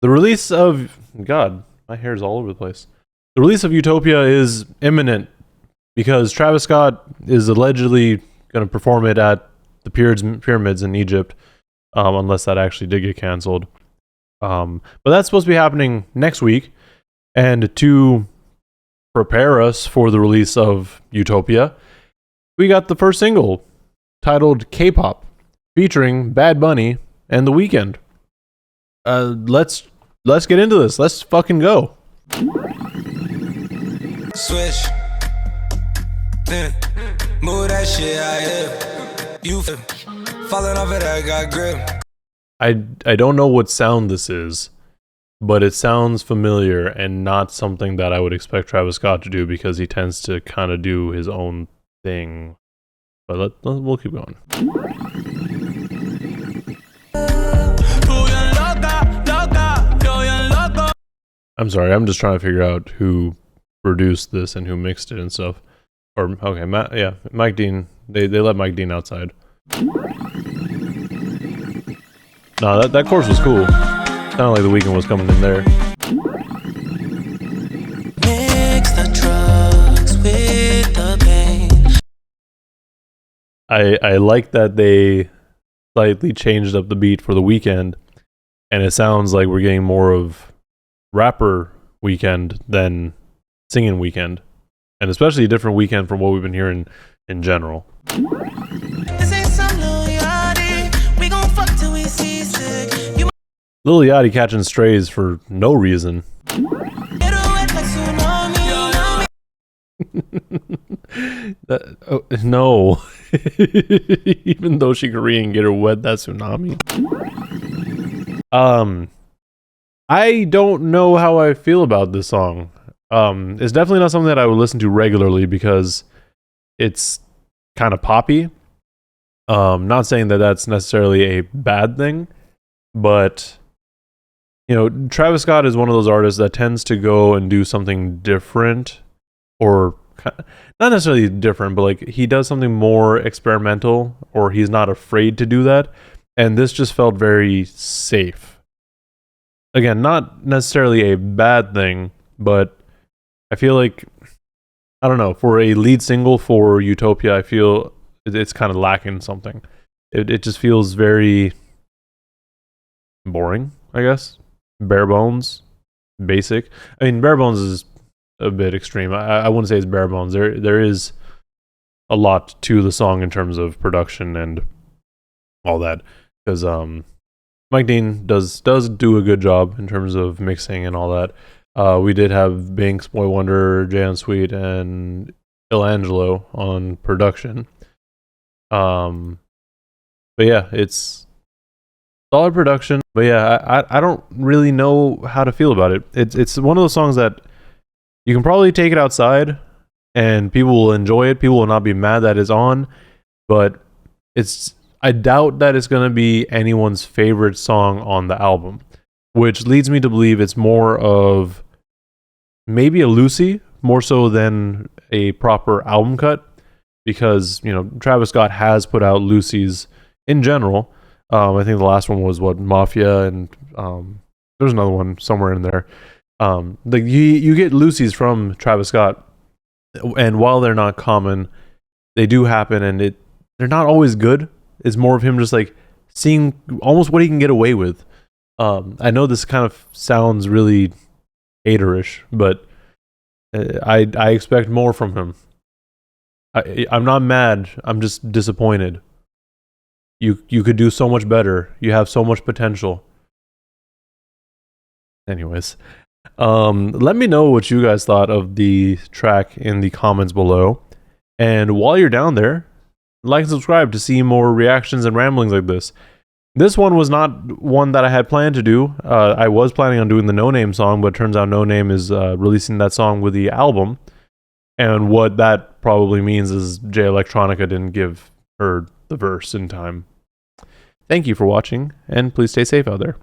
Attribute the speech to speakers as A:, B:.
A: The release of God, my hair's all over the place. The release of Utopia is imminent because Travis Scott is allegedly going to perform it at the pyramids in Egypt, unless that actually did get canceled. But that's supposed to be happening next week, and to prepare us for the release of Utopia, we got the first single titled K-Pop, featuring Bad Bunny and The Weeknd. Let's get into this. Let's fucking go.
B: Switch. Move that shit out here. You falling off it, I got grip.
A: I don't know what sound this is, but it sounds familiar and not something that I would expect Travis Scott to do because he tends to kind of do his own thing. But we'll keep going. I'm sorry, I'm just trying to figure out who produced this and who mixed it and stuff. Or, okay, Mike Dean. They let Mike Dean outside. No, that chorus was cool. Sounded like The Weeknd was coming in there. Mix the drugs with the pain. I like that they slightly changed up the beat for The Weeknd, and it sounds like we're getting more of rapper Weeknd than singing Weeknd, and especially a different Weeknd from what we've been hearing in general. Lil Yachty catching strays for no reason. No. Even though she Korean, get her wet, that tsunami. I don't know how I feel about this song. It's definitely not something that I would listen to regularly because it's kind of poppy. Not saying that that's necessarily a bad thing, but you know, Travis Scott is one of those artists that tends to go and do something different, or not necessarily different, but like he does something more experimental, or he's not afraid to do that. And this just felt very safe. Again, not necessarily a bad thing, but I feel like, I don't know, for a lead single for Utopia, I feel it's kind of lacking something. It just feels very boring, I guess. Bare bones, basic. I mean, bare bones is a bit extreme. I wouldn't say it's bare bones. There is a lot to the song in terms of production and all that, because Mike Dean does do a good job in terms of mixing and all that. We did have Banks, Boy Wonder, Jan Sweet, and Ilangelo on production. But yeah, it's solid production. But yeah, I don't really know how to feel about it. It's one of those songs that you can probably take it outside and people will enjoy it. People will not be mad that it's on, but I doubt that it's going to be anyone's favorite song on the album, which leads me to believe it's more of maybe a Lucy, more so than a proper album cut, because, you know, Travis Scott has put out Lucy's in general. I think the last one was Mafia, and there's another one somewhere in there. Like you get Lucy's from Travis Scott, and while they're not common, they do happen, and they're not always good. It's more of him just like seeing almost what he can get away with. I know this kind of sounds really haterish, but I expect more from him. I'm not mad. I'm just disappointed. You could do so much better. You have so much potential. Anyways, let me know what you guys thought of the track in the comments below. And while you're down there, like and subscribe to see more reactions and ramblings like this. This one was not one that I had planned to do. I was planning on doing the No Name song, but it turns out No Name is releasing that song with the album. And what that probably means is Jay Electronica didn't give her the verse in time. Thank you for watching, and please stay safe out there.